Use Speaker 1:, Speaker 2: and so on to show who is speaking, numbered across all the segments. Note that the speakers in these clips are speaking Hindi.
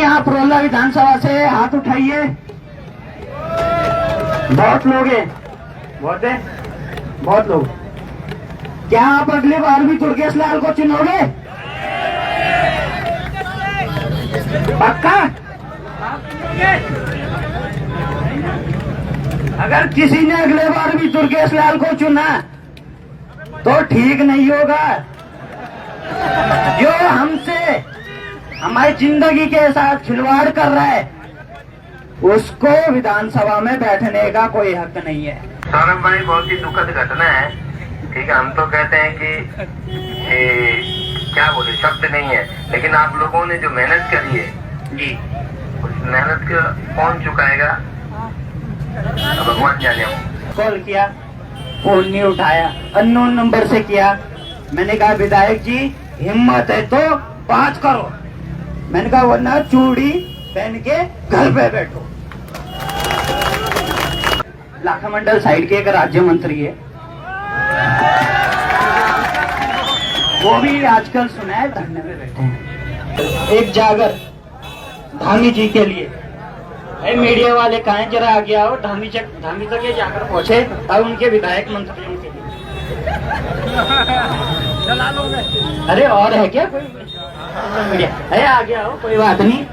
Speaker 1: यहाँ प्रोला विधानसभा से हाथ उठाइए। बहुत लोग हैं, बहुत लोग। क्या आप अगली बार भी दुर्गेश लाल को चुनोगे? पक्का? अगर किसी ने अगले बार भी दुर्गेश लाल को चुना तो ठीक नहीं होगा। जो हमसे हमारी जिंदगी के साथ खिलवाड़ कर रहा है उसको विधानसभा में बैठने का कोई हक नहीं है।
Speaker 2: सौरभ भाई, बहुत ही दुखद घटना है। ठीक है, हम तो कहते हैं कि क्या बोले, शब्द नहीं है, लेकिन आप लोगों ने जो मेहनत करी है जी, उस मेहनत को कौन चुकाएगा भगवान जाने।
Speaker 1: कॉल किया, फोन नहीं उठाया, अननोन नंबर से किया। मैंने कहा विधायक जी हिम्मत है तो बात करो। मैंने कहा वरना चूड़ी पहन के घर पे बैठो। लाखामंडल साइड के एक राज्य मंत्री है, वो भी आजकल सुना है धरने में बैठे हैं। एक जागर धामी जी के लिए। मीडिया वाले कहें जरा आगे आओ, धामी तक ये जाकर पहुंचे और उनके विधायक मंत्रियों के लिए। अरे और है क्या कोई मीडिया है? आगे आओ, कोई बात नहीं।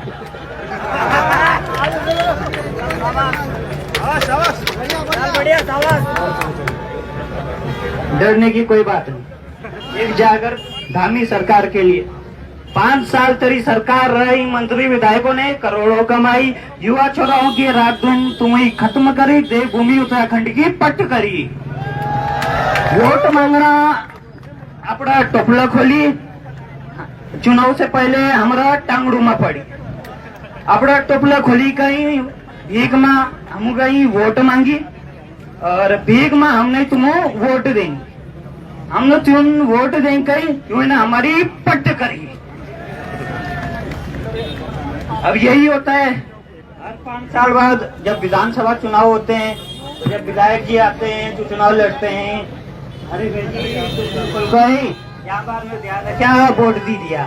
Speaker 1: डरने की कोई बात नहीं। एक जागर धामी सरकार के लिए 5 साल तेरी सरकार रही, मंत्री विधायकों ने करोड़ों कमाई, युवा छोराओं की रात दिन तुम्हें खत्म करी, देवभूमि उत्तराखंड की पट करी। वोट मांगना अपना टोपला खोली, चुनाव से पहले हमारा टांगड़ू में पड़ी। अपना टोपला खोली, कहीं भीख में हम गई वोट मांगी और भीख में हमने तुम्हें वोट देंगे, हमने तुम वोट देंगे क्यों ना हमारी पट करी। अब यही होता है हर 5 साल बाद जब विधानसभा चुनाव होते हैं, जब विधायक जी आते हैं जो चुनाव लड़ते हैं। अरे भाई क्या बार में ध्यान है, क्या वोट दी दिया?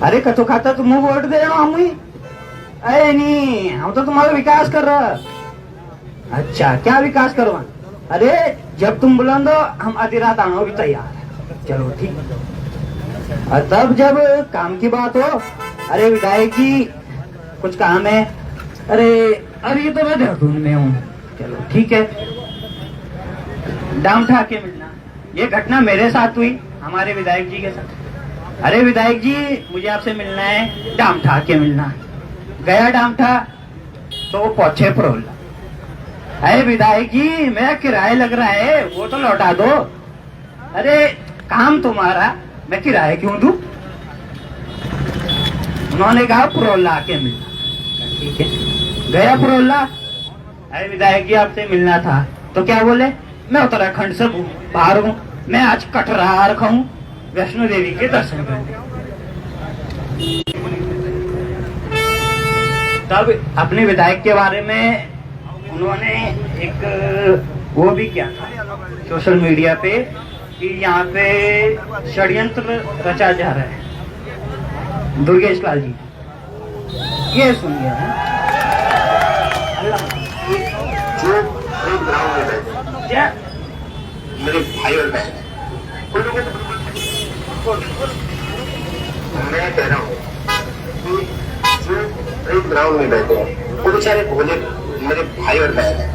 Speaker 1: अरे कतो खाता तुम वोट दे रहे हो हम ही? अरे नहीं, हम तो तुम्हारा विकास कर रहा। अच्छा, क्या विकास करवा? अरे जब तुम बुलंदो हम आधी रात आना भी तैयार। चलो ठीक। और तब जब काम की बात हो, अरे विधायक जी कुछ काम है। अरे ये तो मैं देहरादून में हूँ। चलो ठीक है, डाम ठा के मिलना। ये घटना मेरे साथ हुई हमारे विधायक जी के साथ। अरे विधायक जी मुझे आपसे मिलना है, डाम ठा के मिलना। गया डाम ठा तो वो पहुंचे प्रोला। अरे विधायक जी मेरा किराया लग रहा है, वो तो लौटा दो। अरे काम तुम्हारा, मैं किराया क्यों दूं? उन्होंने कहा प्रोला आके मिलना। ठीक है, गया प्रोला। अरे विधायक जी आपसे मिलना था, तो क्या बोले? मैं उत्तराखंड से बाहर हूँ, मैं आज कटरा आ रखा हूँ वैष्णो देवी के दर्शन करने। तब अपने विधायक के बारे में उन्होंने एक वो भी किया था सोशल मीडिया पे कि यहाँ पे षड्यंत्र रचा जा रहा है। दुर्गेश लाल जी ये सुनिए। क्या
Speaker 2: मेरे भाई और बहन, मैं कह रहा हूँ जो ग्राउंड में बैठे हैं वो बेचारे भोले मेरे भाई और बहन हैं,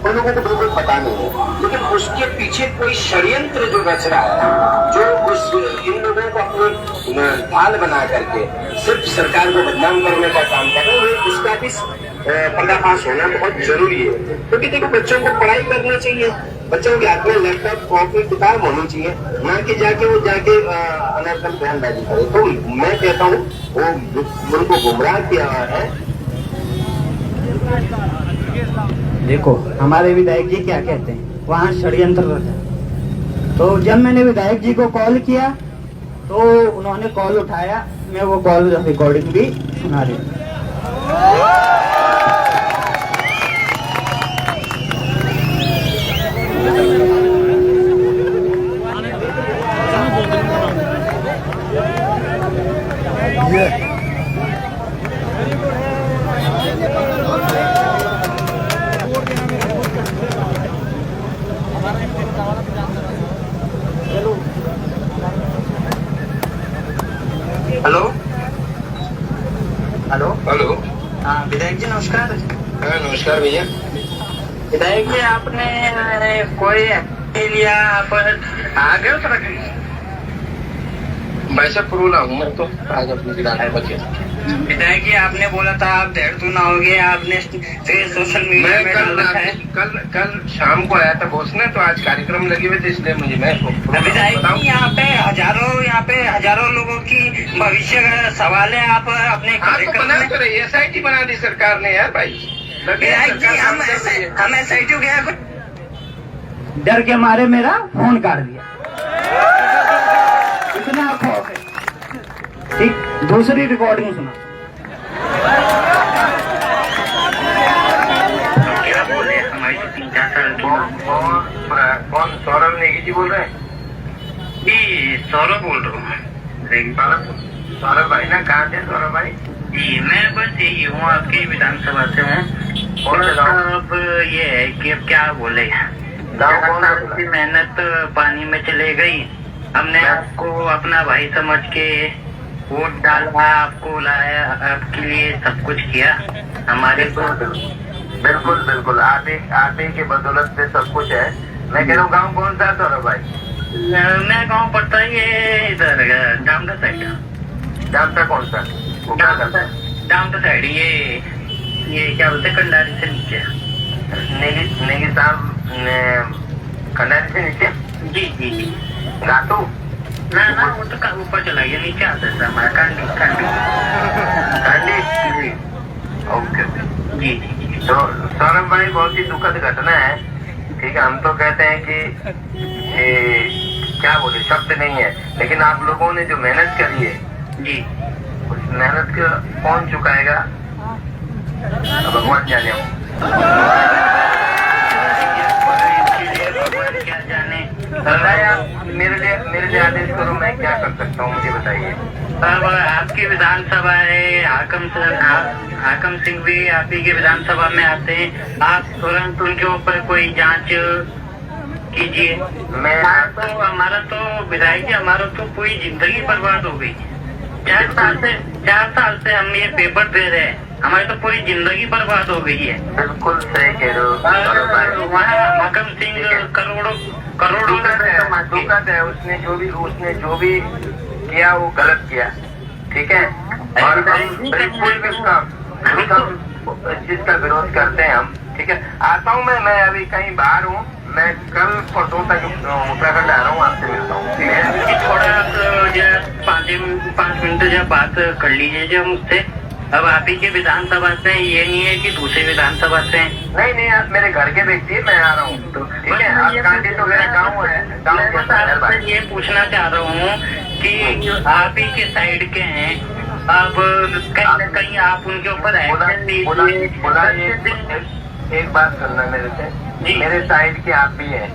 Speaker 2: उन लोगों को बिल्कुल पता नहीं है, लेकिन उसके पीछे कोई षड्यंत्र जो रच रहा है, जो उस इन लोगों को अपने ढाल बना करके सिर्फ सरकार को बदनाम करने का काम कर रहे हैं, उसका भी पर्दाफाश होना बहुत जरूरी है। क्योंकि देखो बच्चों को पढ़ाई करनी चाहिए, बच्चों के हाथ में लैपटॉप कॉपी किताब होनी चाहिए, ना कि जाके अनर्गल बयानबाजी करे। तो मैं कहता हूँ वो उनको गुमराह किया हुआ है।
Speaker 1: देखो हमारे विधायक जी क्या कहते हैं, वहाँ षड्यंत्र रचा। तो जब मैंने विधायक जी को कॉल किया तो उन्होंने कॉल उठाया, मैं वो कॉल रिकॉर्डिंग भी सुना रही हूँ। हेलो।
Speaker 2: हेलो।
Speaker 1: हाँ विधायक जी नमस्कार।
Speaker 2: हाँ नमस्कार भैया।
Speaker 1: विधायक जी आपने कोई लिया आप आ गए उत्तराखंड?
Speaker 2: वैसे पुरूला हूँ मैं तो आज अपनी विधान बचे।
Speaker 1: विधायक जी आपने बोला था आप देहरादून आओगे, आपने फिर सोशल मीडिया
Speaker 2: मैं
Speaker 1: में डाल रखा है।
Speaker 2: कल शाम को आया था बॉस ने, तो आज कार्यक्रम लगे हुए थे इसलिए मुझे मैं
Speaker 1: विधायक जी यहाँ पे हजारों लोगों की भविष्य का सवाल है, आप अपने
Speaker 2: हाँ तो
Speaker 1: कार्यक्रम
Speaker 2: बना
Speaker 1: में
Speaker 2: तो रही SIT बना दी सरकार ने यार भाई।
Speaker 1: विधायक जी हम SIT गया डर के मारे मेरा फोन काट दिया, इतना खौफ है। ठीक दूसरी रिकॉर्डिंग सुना। क्या बोले हमारी 3-4 साल
Speaker 2: कौन सौरभ नेगी जी बोल रहे हैं?
Speaker 1: जी सौरभ बोल रहा हूँ।
Speaker 2: सौरभ भाई ना कहाँ थे सौरभ भाई?
Speaker 1: जी मैं बस यही हूँ, आपकी विधानसभा से हूँ। और अब ये है कि अब क्या बोले, की मेहनत पानी में चले गई। हमने आपको अपना भाई समझ के वोट डाला, आपको लाया, आपके लिए सब कुछ किया हमारे को।
Speaker 2: बिल्कुल बिल्कुल आप ही के बदौलत से सब कुछ है। मैं कह रहा हूँ गाँव कौन सा है सौरभ भाई?
Speaker 1: मैं गाँव पड़ता है ये इधर डामटा साइड।
Speaker 2: डामटा कौन सा?
Speaker 1: डामटा साइड ये क्या बोलते हैं कंडारी से नीचे।
Speaker 2: नेगी साहब कंडारी से नीचे?
Speaker 1: जी जी जी
Speaker 2: घाटू
Speaker 1: ना वो तो ऊपर चला गया, नीचे आता था हमारा कांडी। जी
Speaker 2: ओके
Speaker 1: जी।
Speaker 2: तो सौरभ भाई बहुत ही दुखद घटना है। ठीक है हम तो कहते हैं कि क्या बोले शब्द नहीं है, लेकिन आप लोगों ने जो मेहनत करी है
Speaker 1: जी
Speaker 2: उस मेहनत को कौन चुकाएगा भगवान जाने।
Speaker 1: क्या जाने।
Speaker 2: मेरे लिए आदेश करो, मैं क्या कर सकता हूँ मुझे बताइए।
Speaker 1: अब आपकी विधानसभा है, हाकम सिंह भी आप ही के विधानसभा में आते हैं, आप तुरंत उनके ऊपर कोई जांच कीजिए। हमारा तो विधायक जी हमारा तो पूरी जिंदगी बर्बाद हो गई। 4 साल से हम ये पेपर दे रहे हैं, हमारी तो पूरी जिंदगी बर्बाद हो गई है।
Speaker 2: बिल्कुल सही कह रहे हो।
Speaker 1: वहाँ हाकम सिंह करोड़ों
Speaker 2: दुखद है। उसने जो भी किया वो गलत किया। ठीक है और बिल्कुल भी उसका इस चीज का विरोध करते हैं हम। ठीक है आता हूँ मैं अभी कहीं बाहर हूँ, मैं कल परसों तक उत्तराखंड आ रहा हूँ, आपसे मिलता हूँ। ठीक है
Speaker 1: थोड़ा 5 मिनट जब बात कर लीजिए जो मुझसे। अब आप ही के विधानसभा से, ये नहीं है कि दूसरे विधानसभा से।
Speaker 2: नहीं आप मेरे घर के व्यक्ति है, मैं आ रहा हूँ। तो ठीक है आप कांडी तो मेरा गाँव है।
Speaker 1: ये पूछना चाह रहा हूँ कि आप ही के साइड के हैं, अब कहीं न कहीं आप उनके ऊपर
Speaker 2: एक बात करना मेरे से, मेरे साइड के आप भी हैं,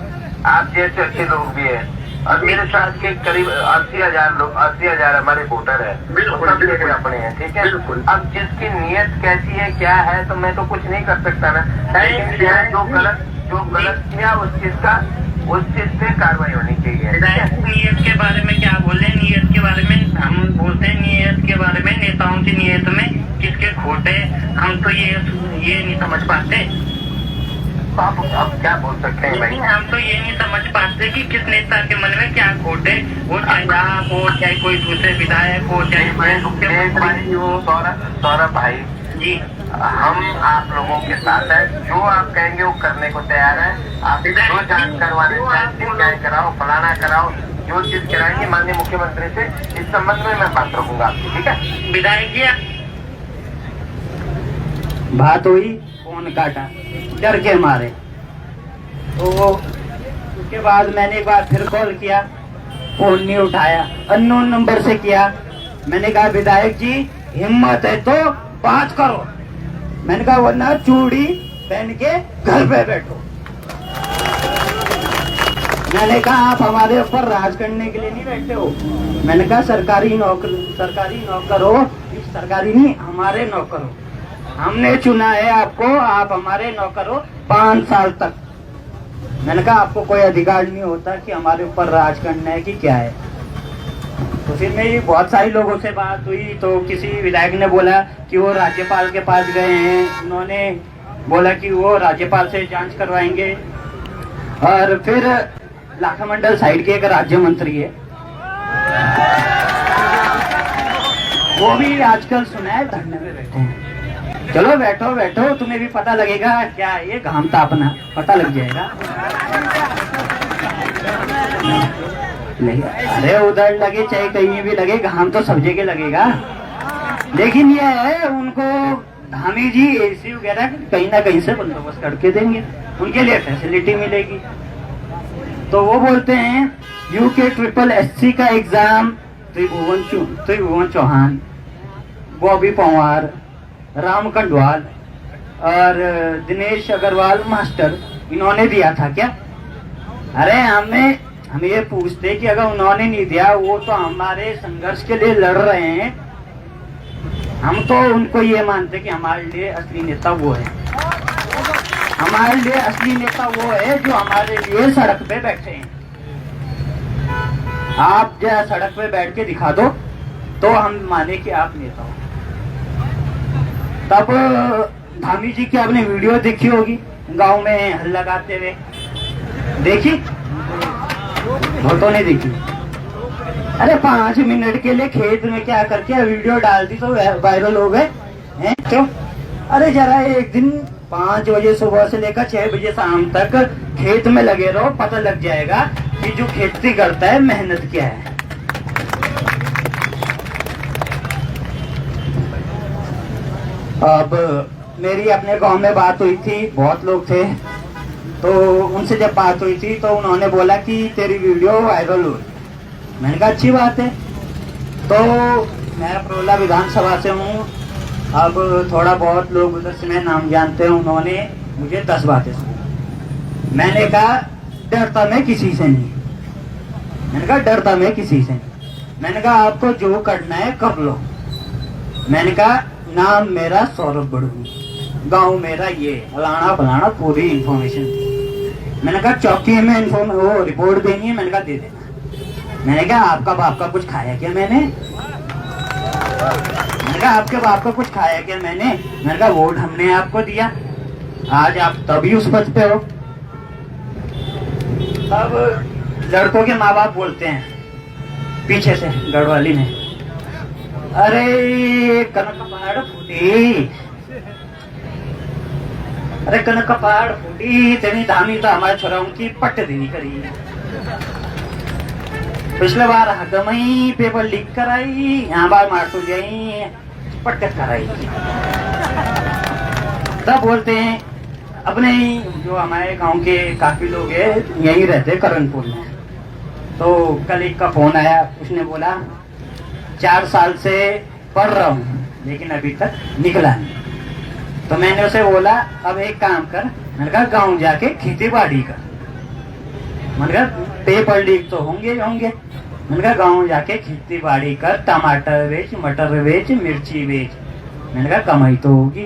Speaker 2: आप जैसे अच्छे लोग भी हैं और मेरे साथ के करीब 80,000 हमारे वोटर है, बिल्कुल अपने हैं। ठीक है अब जिसकी नीयत कैसी है क्या है तो मैं तो कुछ नहीं कर सकता ना। जो गलत किया उस चीज पे कार्रवाई होनी चाहिए।
Speaker 1: नीयत के बारे में क्या बोले? नीयत के बारे में हम बोलते हैं, नीयत के बारे में नेताओं की नीयत में किसके खोटे, हम तो ये नहीं समझ पाते।
Speaker 2: आप क्या बोल सकते हैं भाई?
Speaker 1: हम तो ये नहीं समझ पाते कि किस नेता के मन में क्या खोटे, वो चाहे आप हो चाहे कोई दूसरे विधायक हो चाहे मुख्यमंत्री हो।
Speaker 2: सौरभ भाई
Speaker 1: जी
Speaker 2: हम आप लोगों के साथ हैं, जो आप कहेंगे वो करने को तैयार है। आप जो जांच करवाने चाहे कराओ, फलाना कराओ, जो चीज कराएंगे माननीय मुख्यमंत्री से इस संबंध में मैं बात रखूंगा। ठीक है
Speaker 1: विधायक जी बात हुई, फोन काटा डर के मारे। तो उसके बाद मैंने एक बार फिर कॉल किया, फोन नहीं उठाया, अननोन नंबर से किया। मैंने कहा विधायक जी हिम्मत है तो बात करो, मैंने कहा वरना चूड़ी पहन के घर पे बैठो। मैंने कहा आप हमारे ऊपर राज करने के लिए नहीं बैठे हो। मैंने कहा सरकारी नौकर हो, सरकारी नहीं हमारे नौकर हो, हमने चुना है आपको, आप हमारे नौकर हो 5 साल तक। मैंने कहा आपको कोई अधिकार नहीं होता कि हमारे ऊपर राज करना है कि क्या है। तो फिर मेरी बहुत सारी लोगों से बात हुई, तो किसी विधायक ने बोला कि वो राज्यपाल के पास गए हैं, उन्होंने बोला कि वो राज्यपाल से जांच करवाएंगे। और फिर लाखामंडल साइड के एक राज्य मंत्री है, वो भी आजकल सुना है धरने में बैठे हैं। चलो बैठो बैठो, तुम्हें भी पता लगेगा क्या ये घाम तापना, पता लग जाएगा। नहीं, अरे उधर लगे चाहे कहीं भी लगे, घाम तो सब जगह लगेगा। लेकिन ये है, उनको धामी जी एसी वगैरह कहीं ना कहीं से बंदोबस्त करके देंगे, उनके लिए फैसिलिटी मिलेगी। तो वो बोलते हैं यूके SSSC का एग्जाम त्रिभुवन चौहान, बॉबी पंवार, राम कंडवाल और दिनेश अग्रवाल मास्टर, इन्होंने दिया था क्या? अरे हम ये पूछते कि अगर उन्होंने नहीं दिया, वो तो हमारे संघर्ष के लिए लड़ रहे हैं, हम तो उनको ये मानते कि हमारे लिए असली नेता वो है। हमारे लिए असली नेता वो है जो हमारे लिए सड़क पे बैठे हैं। आप जरा सड़क पे बैठ के दिखा दो तो हम माने कि आप नेता हो। तब धामी जी की आपने वीडियो देखी होगी, गांव में हल लगाते हुए, देखी? बहुतों ने देखी। अरे 5 मिनट के लिए खेत में क्या करके वीडियो डाल दी तो वायरल हो गए हैं। क्यों? अरे जरा एक दिन 5 बजे सुबह से लेकर 6 बजे शाम तक खेत में लगे रहो, पता लग जाएगा कि जो खेती करता है मेहनत क्या है। अब मेरी अपने गांव में बात हुई थी, बहुत लोग थे, तो उनसे जब बात हुई थी तो उन्होंने बोला कि तेरी वीडियो वायरल हुई। मैंने कहा अच्छी बात है। तो मैं परोला विधानसभा से हूँ, अब थोड़ा बहुत लोग उधर से मैं नाम जानते हैं, उन्होंने मुझे 10 बातें सुनी। मैंने कहा डरता मैं किसी से नहीं, मैंने कहा डरता मैं किसी से नहीं। मैंने कहा आपको जो करना है कर लो। मैंने कहा नाम मेरा सौरभ बड़ू, गांव मेरा ये फलाना फलाना, पूरी इंफॉर्मेशन। मैंने कहा चौकी में वो रिपोर्ट देनी है, मैंने कहा दे देना। मैंने कहा आपका बाप का कुछ खाया क्या? मैंने कहा आपके बाप का कुछ खाया क्या? मैंने कहा वोट हमने आपको दिया, आज आप तभी उस पद पे हो। अब लड़कों के माँ बाप बोलते हैं पीछे से गढ़वाली में, अरे कनक पहाड़ फूटी, अरे कनक पहाड़ फूटी, तेरी धामी तो हमारे छोराओं की पट देनी करी। पिछले बार हदमई पेपर लीक कराई, यहाँ बार मार तो जाई पटक कराई। तब बोलते हैं अपने जो हमारे गांव के काफी लोग हैं यहीं रहते करणपुर में। तो कल एक का फोन आया, उसने बोला 4 साल से पढ़ रहा हूँ लेकिन अभी तक निकला नहीं। तो मैंने उसे बोला अब एक काम कर, मैंने कहा गाँव जाके खेती बाड़ी कर। मैंने कहा पेपर लीक तो होंगे। मैंने कहा गाँव जाके खेती बाड़ी कर, टमाटर बेच, मटर बेच, मिर्ची बेच, मैंने कहा कमाई तो होगी।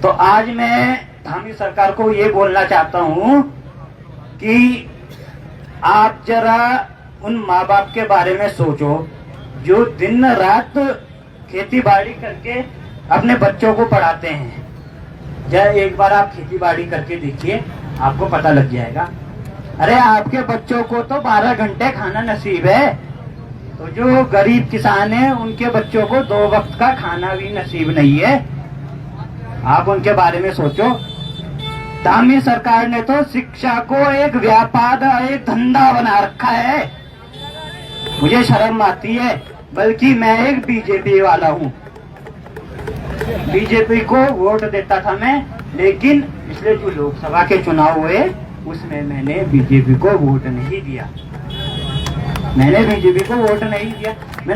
Speaker 1: तो आज मैं धामी सरकार को ये बोलना चाहता हूँ कि आप जरा उन माँ बाप के बारे में सोचो जो दिन रात खेती बाड़ी करके अपने बच्चों को पढ़ाते हैं। जरा एक बार आप खेती बाड़ी करके देखिए, आपको पता लग जाएगा। अरे आपके बच्चों को तो 12 घंटे खाना नसीब है, तो जो गरीब किसान है उनके बच्चों को 2 वक्त का खाना भी नसीब नहीं है। आप उनके बारे में सोचो। धामी सरकार ने तो शिक्षा को एक व्यापार, एक धंधा बना रखा है। मुझे शर्म आती है, बल्कि मैं एक बीजेपी वाला हूँ। बीजेपी को वोट देता था मैं, लेकिन पिछले जो लोकसभा के चुनाव हुए उसमें मैंने बीजेपी को वोट नहीं दिया। मैंने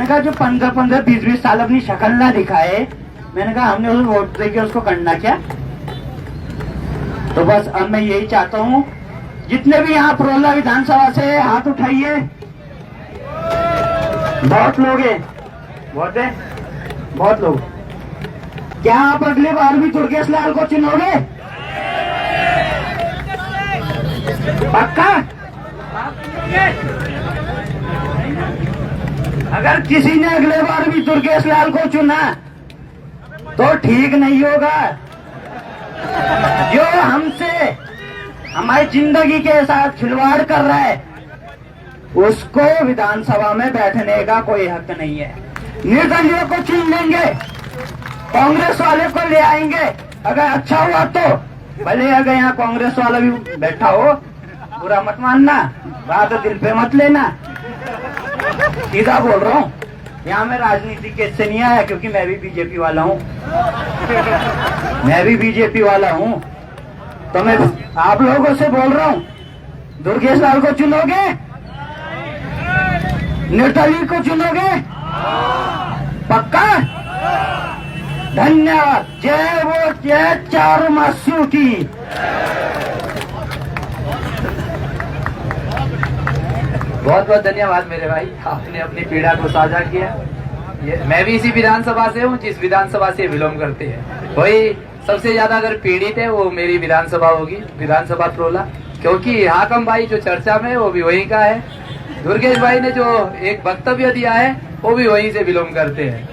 Speaker 1: कहा जो 15-15, 20-20 साल अपनी शक्ल ना दिखाए, मैंने कहा हमने उसे वोट देके उसको करना क्या? तो बस अब मैं यही चाहता हूँ, जितने भी यहाँ परोला विधानसभा से हाथ उठाइए। बहुत लोग हैं, बहुत लोग। क्या आप अगली बार भी दुर्गेश लाल को चुनोगे? पक्का? अगर किसी ने अगले बार भी दुर्गेश लाल को चुना तो ठीक नहीं होगा। जो हमसे हमारी जिंदगी के साथ खिलवाड़ कर रहा है उसको विधानसभा में बैठने का कोई हक नहीं है। निर्दलीय को चुन लेंगे, कांग्रेस वाले को ले आएंगे, अगर अच्छा हुआ तो भले, अगर यहाँ कांग्रेस वाला भी बैठा हो बुरा मत मानना, बात दिल पे मत लेना, सीधा बोल रहा हूँ। यहाँ में राजनीति के इससे नहीं आया क्योंकि मैं भी बीजेपी वाला हूँ, मैं भी बीजेपी वाला हूँ, तो मैं आप लोगों से बोल रहा हूँ, दुर्गेश लाल को चुनोगे, निर्दलीय को चुनोगे, पक्का? धन्यवाद। जय वो जय चारू मासियों की।
Speaker 3: बहुत बहुत धन्यवाद मेरे भाई, आपने अपनी पीड़ा को साझा किया। मैं भी इसी विधानसभा से हूँ जिस विधानसभा से बिलोंग करते हैं। वही सबसे ज्यादा अगर पीड़ित है वो मेरी विधानसभा होगी, विधानसभा त्रोला, क्योंकि हाकम भाई जो चर्चा में वो भी वहीं का है। दुर्गेश भाई ने जो एक वक्तव्य दिया है वो भी वहीं से बिलोंग करते हैं।